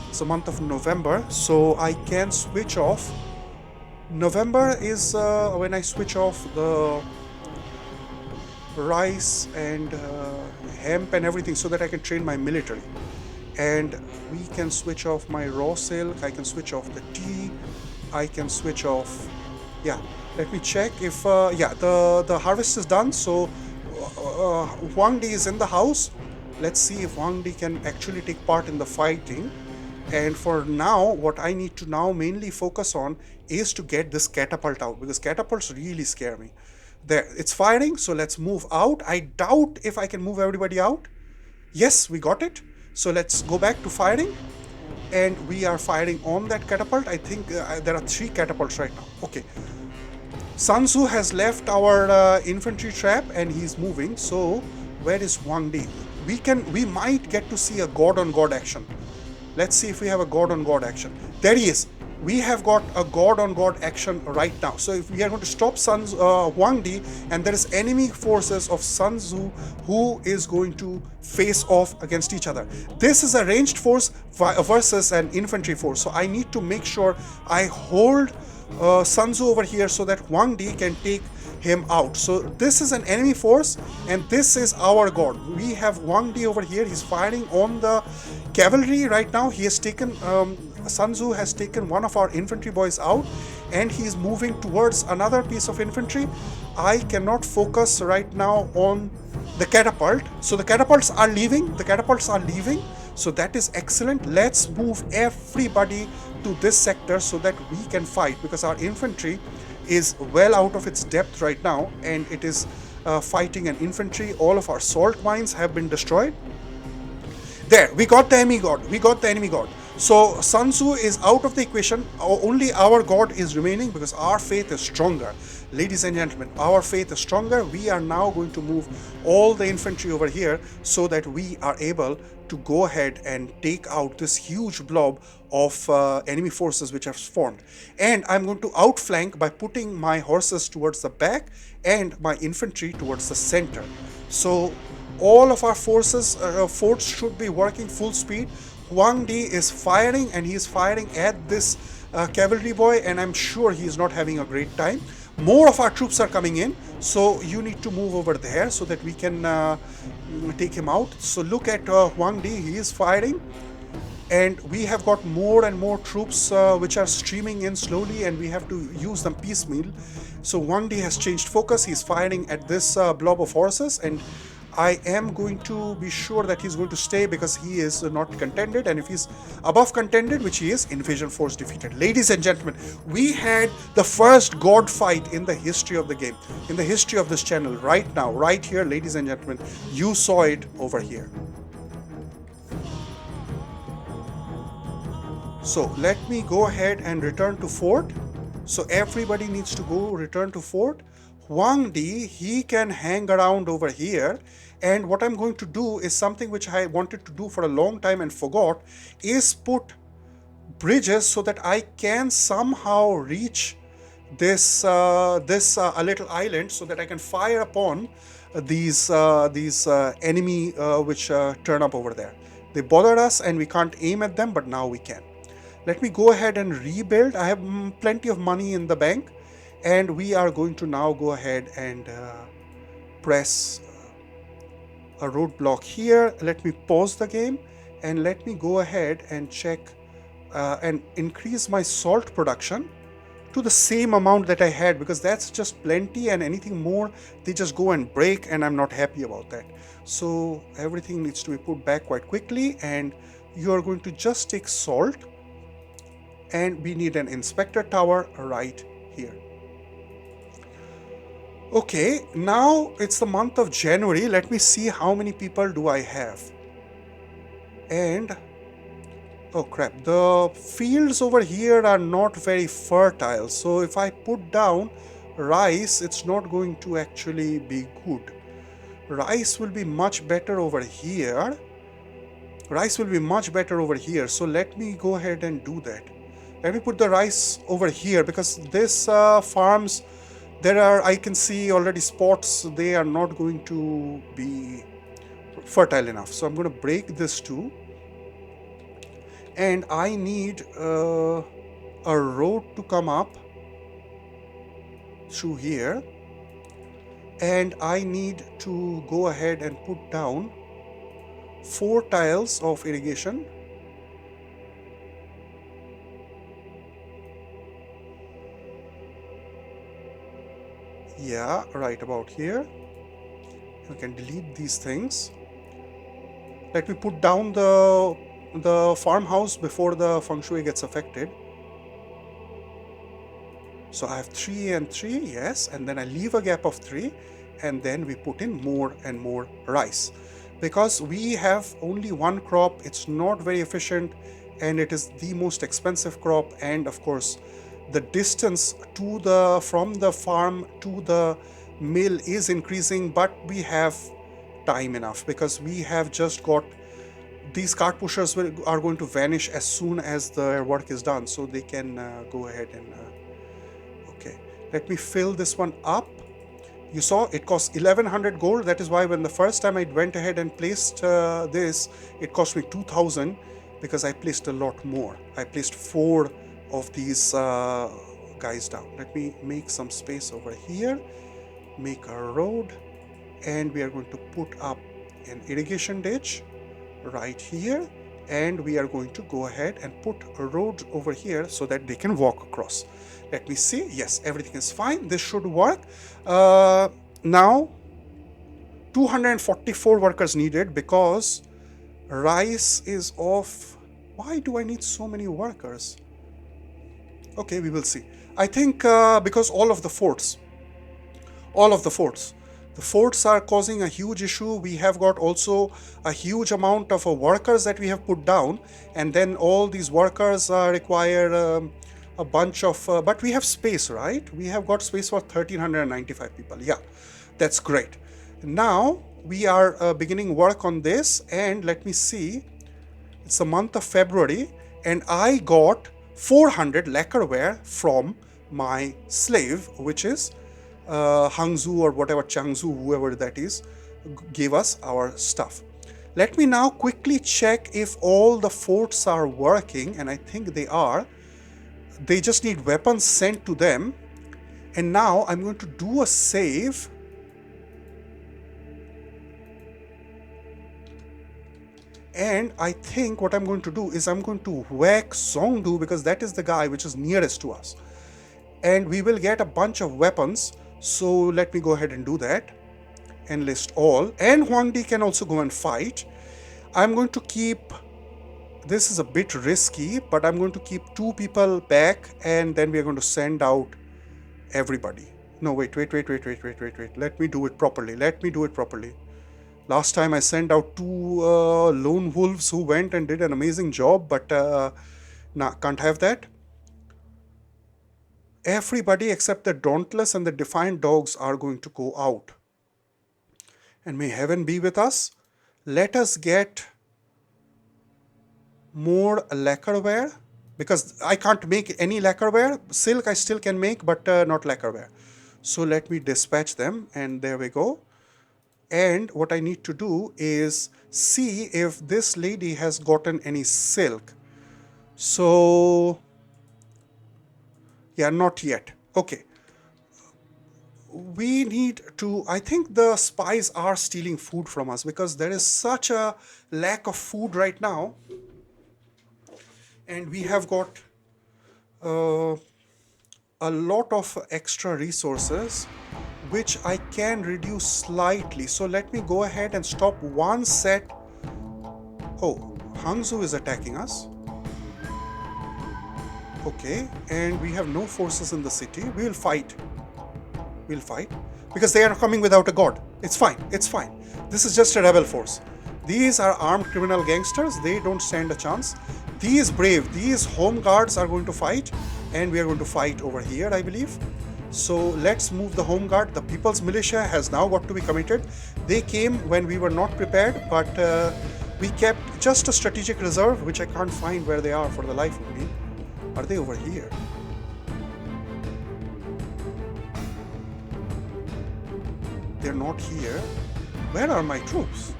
It's the month of November, so I can switch off. November is when I switch off the rice and hemp and everything, so that I can train my military. And we can switch off my raw silk. I can switch off the tea. I can switch off, yeah, let me check if yeah, the harvest is done. So Huang Di is in the house. Let's see if Huang Di can actually take part in the fighting. And for now, what I need to now mainly focus on is to get this catapult out, because catapults really scare me. There, it's firing, so let's move out. I doubt if I can move everybody out. Yes, we got it. So let's go back to firing, and we are firing on that catapult. I think there are 3 catapults right now. Okay. Sun Tzu has left our infantry trap and he's moving. So where is Huang Di? We might get to see a god on god action. Let's see if we have a god on god action. There he is. we have got a god on god action right now. So if we are going to stop Huang Di, and there is enemy forces of Sun Tzu who is going to face off against each other. This is a ranged force versus an infantry force, so I need to make sure I hold Sun Tzu over here so that Huang Di can take him out. So this is an enemy force and this is our god. We have Huang Di over here. He's firing on the cavalry right now. He has taken Sun Tzu has taken one of our infantry boys out and he's moving towards another piece of infantry. I cannot focus right now on the catapult. So the catapults are leaving. So that is excellent. Let's move everybody to this sector so that we can fight, because our infantry is well out of its depth right now and it is fighting an infantry. All of our salt mines have been destroyed. There, we got the enemy god. So Sun Tzu is out of the equation. Only our god is remaining because our faith is stronger. Ladies and gentlemen, our faith is stronger. We are now going to move all the infantry over here so that we are able to go ahead and take out this huge blob of enemy forces which have formed. And I'm going to outflank by putting my horses towards the back and my infantry towards the center. So all of our forces, forts should be working full speed. Huang Di is firing and he is firing at this cavalry boy, and I'm sure he is not having a great time. More of our troops are coming in, so you need to move over there so that we can take him out. So look at Huang Di, he is firing and we have got more and more troops which are streaming in slowly and we have to use them piecemeal. So Huang Di has changed focus, he's firing at this blob of horses, and I am going to be sure that he's going to stay because he is not contended, and if he's above contended, which he is, invasion force defeated. Ladies and gentlemen, we had the first god fight in the history of the game, in the history of this channel, right now, right here, ladies and gentlemen. You saw it over here. So let me go ahead and return to fort. So everybody needs to go return to fort. Huang Di, he can hang around over here, and what I'm going to do is something which I wanted to do for a long time and forgot, is put bridges so that I can somehow reach this a little island so that I can fire upon these enemy which turn up over there. They bothered us and we can't aim at them, but now we can. Let me go ahead and rebuild. I have plenty of money in the bank. And we are going to now go ahead and press a roadblock here. Let me pause the game and let me go ahead and check and increase my salt production to the same amount that I had, because that's just plenty, and anything more they just go and break, and I'm not happy about that. So everything needs to be put back quite quickly, and you are going to just take salt, and we need an inspector tower right here. Okay, now it's the month of January. Let me see how many people do I have. And oh crap, the fields over here are not very fertile. So if I put down rice, it's not going to actually be good. Rice will be much better over here. So let me go ahead and do that. Let me put the rice over here, because this farms, there are, I can see already spots, they are not going to be fertile enough. So I'm going to break this too. And I need a road to come up through here. And I need to go ahead and put down 4 tiles of irrigation. Yeah, right about here. You can delete these things. Let me put down the farmhouse before the feng shui gets affected. So I have 3 and 3, yes, and then I leave a gap of 3, and then we put in more and more rice. Because we have only one crop, it's not very efficient, and it is the most expensive crop, and of course the distance to from the farm to the mill is increasing, but we have time enough because we have just got these cart pushers are going to vanish as soon as their work is done, so they can go ahead and okay, let me fill this one up. You saw it costs 1100 gold. That is why when the first time I went ahead and placed this, it cost me 2000, because I placed a lot more. I placed 4 of these guys down. Let me make some space over here, make a road, and we are going to put up an irrigation ditch right here, and we are going to go ahead and put a road over here so that they can walk across. Let me see. Yes, everything is fine. This should work. Now 244 workers needed because rice is off. Why do I need so many workers? Okay, we will see. I think because all of the forts the forts are causing a huge issue. We have got also a huge amount of workers that we have put down, and then all these workers require a bunch of but we have space, right? We have got space for 1395 people. Yeah, that's great. Now we are beginning work on this, and let me see, it's the month of February, and I got 400 lacquerware from my slave, which is Hangzhou or whatever, Changzhou, whoever that is, gave us our stuff. Let me now quickly check if all the forts are working, and I think they are. They just need weapons sent to them. And now I'm going to do a save. And I think what I'm going to do is I'm going to whack Zhongdu, because that is the guy which is nearest to us. And we will get a bunch of weapons. So let me go ahead and do that. Enlist all. And Huangdi can also go and fight. I'm going to keep... This is a bit risky, but I'm going to keep 2 people back, and then we are going to send out everybody. No, wait. Let me do it properly. Last time I sent out 2 lone wolves who went and did an amazing job, but nah, can't have that. Everybody except the Dauntless and the Defiant dogs are going to go out. And may heaven be with us. Let us get more lacquerware, because I can't make any lacquerware. Silk I still can make, but not lacquerware. So let me dispatch them, and there we go. And what I need to do is see if this lady has gotten any silk. So yeah, not yet. Okay. We need to, I think the spies are stealing food from us, because there is such a lack of food right now. And we have got a lot of extra resources, which I can reduce slightly. So let me go ahead and stop one set. Oh, Hangzhou is attacking us. Okay, and we have no forces in the city. We will fight. We'll fight. Because they are coming without a god. It's fine. This is just a rebel force. These are armed criminal gangsters. They don't stand a chance. These home guards are going to fight. And we are going to fight over here, I believe. So let's move the home guard. The People's Militia has now got to be committed. They came when we were not prepared, but we kept just a strategic reserve, which I can't find where they are for the life of me. Are they over here? They're not here. Where are my troops?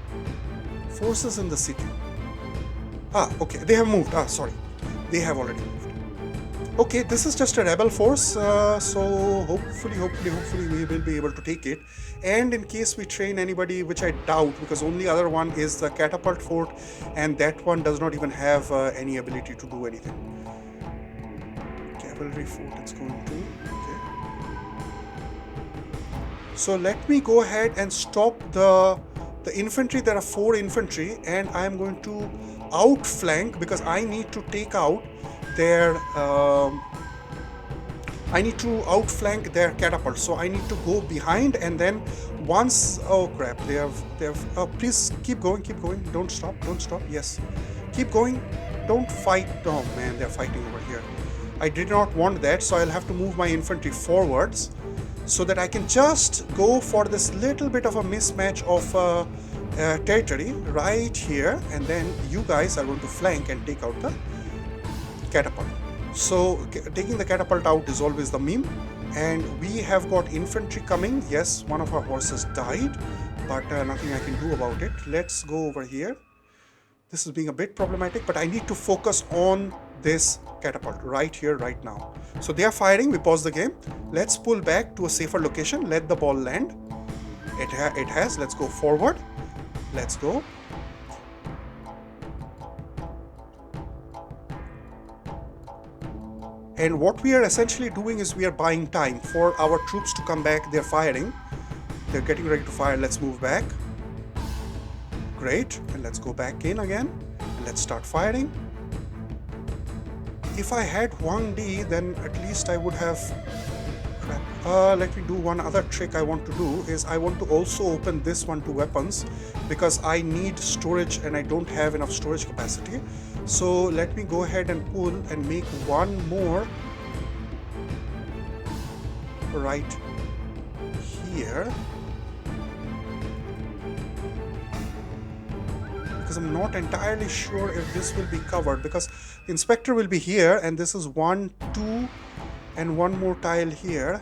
Forces in the city. Ah, okay. They have moved. Ah, sorry. They have already moved. Okay, this is just a rebel force. So hopefully we will be able to take it. And in case we train anybody, which I doubt, because only other one is the catapult fort, and that one does not even have any ability to do anything. Cavalry fort it's going to. Okay. So let me go ahead and stop the infantry. There are 4 infantry, and I am going to outflank, because I need to take out their catapult. So I need to go behind, and then once, oh crap, they have oh, please keep going, don't stop, yes, keep going, don't fight. Oh man, they're fighting over here. I did not want that, so I'll have to move my infantry forwards so that I can just go for this little bit of a mismatch of territory right here, and then you guys are going to flank and take out the catapult. So taking the catapult out is always the meme. And we have got infantry coming. Yes, one of our horses died, but nothing I can do about it. Let's go over here. This is being a bit problematic, but I need to focus on this catapult right here, right now. So they are firing. We pause the game. Let's pull back to a safer location. Let the ball land. It has. Let's go forward. Let's go. And what we are essentially doing is we are buying time for our troops to come back. They're firing. They're getting ready to fire. Let's move back. Great. And let's go back in again. And let's start firing. If I had Huang D, then at least I would have... let me do one other trick I want to do is I want to also open this one to weapons because I need storage and I don't have enough storage capacity. So let me go ahead and pull and make one more right here, because I'm not entirely sure if this will be covered, because inspector will be here and this is 1, 2 and one more tile here.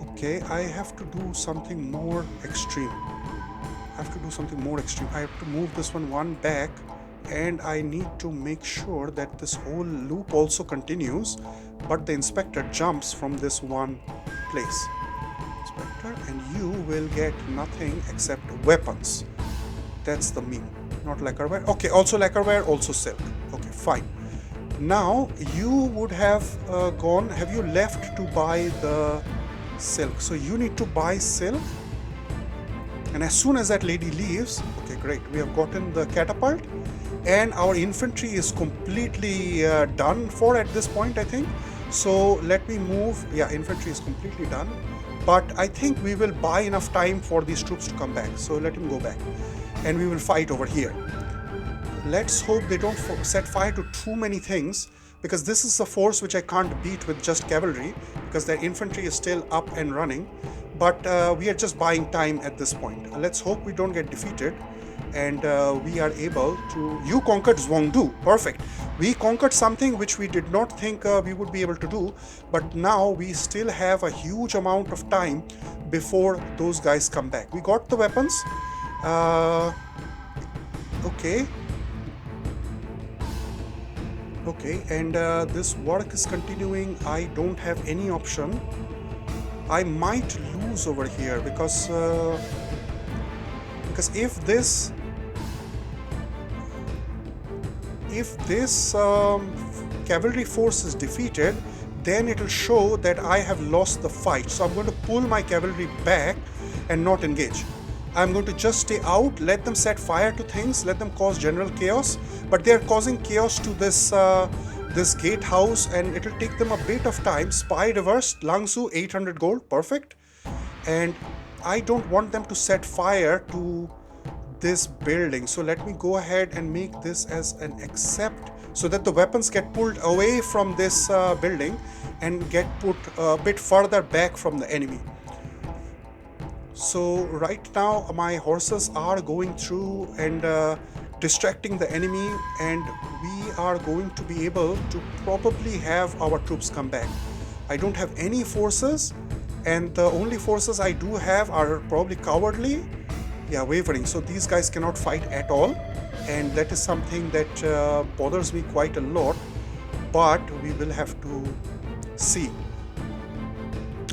Okay, I have to do something more extreme. I have to move this one back, and I need to make sure that this whole loop also continues, but the inspector jumps from this one place. Inspector, and you will get nothing except weapons. That's the meme. Not lacquerware. Okay, also lacquerware, also silk. Okay, fine. Now you would have gone. Have you left to buy the silk? So you need to buy silk. And as soon as that lady leaves, okay, great, we have gotten the catapult, and our infantry is completely done for at this point, I think. So let me move. Yeah, infantry is completely done, but I think we will buy enough time for these troops to come back. So let him go back, and we will fight over here. Let's hope they don't set fire to too many things, because this is a force which I can't beat with just cavalry, because their infantry is still up and running. But we are just buying time at this point. Let's hope we don't get defeated, and we are able to... You conquered Zhuangdu. Perfect. We conquered something which we did not think we would be able to do, but now we still have a huge amount of time before those guys come back. We got the weapons. Okay. Okay, and this work is continuing. I don't have any option. I might lose over here because if this cavalry force is defeated, then it will show that I have lost the fight. So I'm going to pull my cavalry back and not engage. I'm going to just stay out, let them set fire to things, let them cause general chaos. But they are causing chaos to this gatehouse, and it will take them a bit of time. Spy reversed, Langsu 800 gold, perfect. And I don't want them to set fire to this building, so let me go ahead and make this as an accept, so that the weapons get pulled away from this building and get put a bit further back from the enemy. So right now my horses are going through and distracting the enemy, and we are going to be able to probably have our troops come back. I don't have any forces, and the only forces I do have are probably cowardly, yeah, wavering. So these guys cannot fight at all, and that is something that bothers me quite a lot, but we will have to see.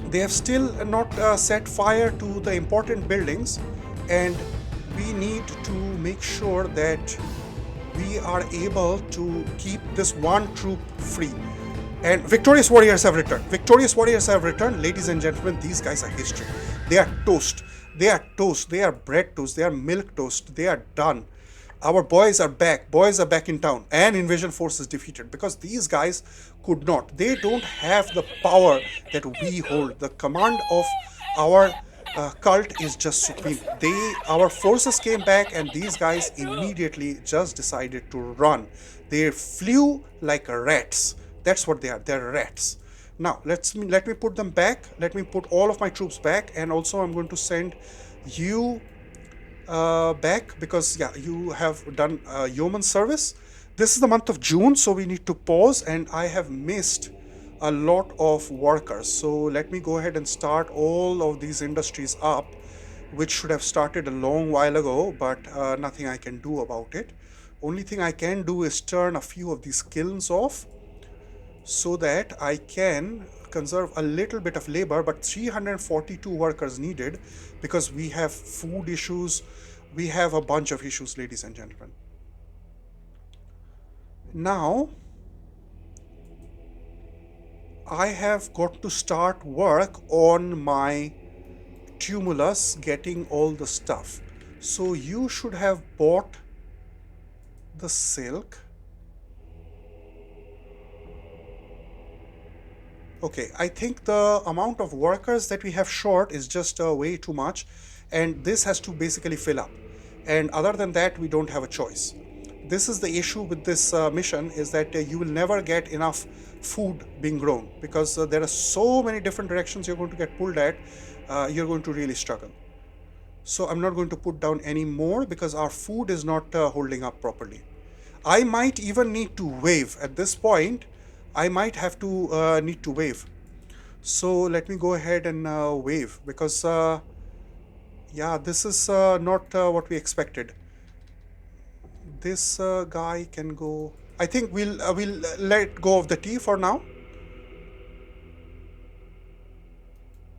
They have still not set fire to the important buildings, and we need to make sure that we are able to keep this one troop free. And victorious warriors have returned. Victorious warriors have returned. Ladies and gentlemen, these guys are history. They are toast. They are toast. They are bread toast. They are milk toast. They are done. Our boys are back. Boys are back in town. And invasion force is defeated, because these guys could not. They don't have the power that we hold. The command of our cult is just supreme. Our forces came back, and these guys immediately just decided to run. They flew like rats. That's what they are. They're rats. Now let me put them back. Let me put all of my troops back, and also I'm going to send you back because yeah, you have done yeoman service. This is the month of June, so we need to pause, and I have missed a lot of workers. So let me go ahead and start all of these industries up, which should have started a long while ago, but nothing I can do about it. Only thing I can do is turn a few of these kilns off so that I can conserve a little bit of labor, but 342 workers needed because we have food issues, we have a bunch of issues, ladies and gentlemen. Now, I have got to start work on my tumulus, getting all the stuff. So you should have bought the silk. Okay, I think the amount of workers that we have short is just way too much, and this has to basically fill up. And other than that, we don't have a choice. This is the issue with this mission, is that you will never get enough food being grown because there are so many different directions you're going to get pulled at. You're going to really struggle. So I'm not going to put down any more because our food is not holding up properly. I might even need to wave at this point. I might have to need to wave. So let me go ahead and wave because yeah, this is not what we expected. This guy can go. I think we'll let go of the tea for now.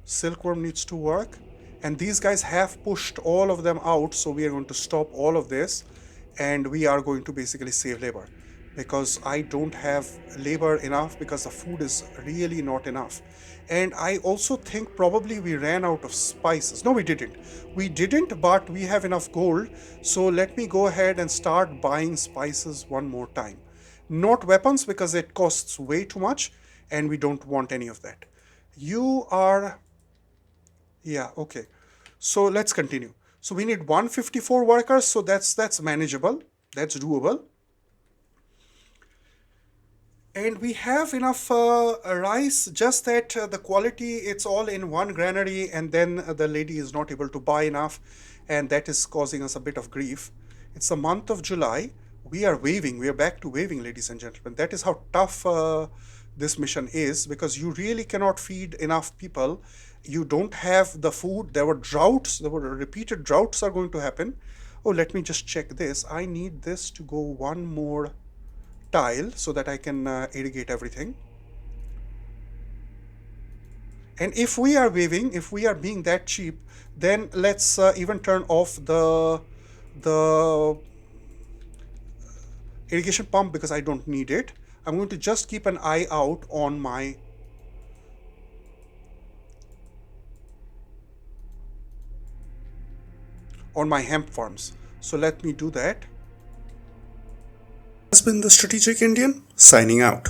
Silkworm needs to work, and these guys have pushed all of them out, so we are going to stop all of this, and we are going to basically save labor because I don't have labor enough because the food is really not enough. And I also think probably we ran out of spices. No, we didn't. We didn't, but we have enough gold. So let me go ahead and start buying spices one more time. Not weapons because it costs way too much and we don't want any of that. You are... Yeah, okay. So let's continue. So we need 154 workers, so that's manageable. That's doable. And we have enough rice, just that the quality, it's all in one granary, and then the lady is not able to buy enough, and that is causing us a bit of grief. It's the month of July. We are waving. We are back to waving, ladies and gentlemen. That is how tough this mission is, because you really cannot feed enough people. You don't have the food. There were droughts. There were repeated droughts are going to happen. Oh, let me just check this. I need this to go one more tile so that I can irrigate everything. And if we are waving, if we are being that cheap, then let's even turn off the irrigation pump because I don't need it. I'm going to just keep an eye out on my hemp farms. So let me do that. Has been the Strategic Indian signing out.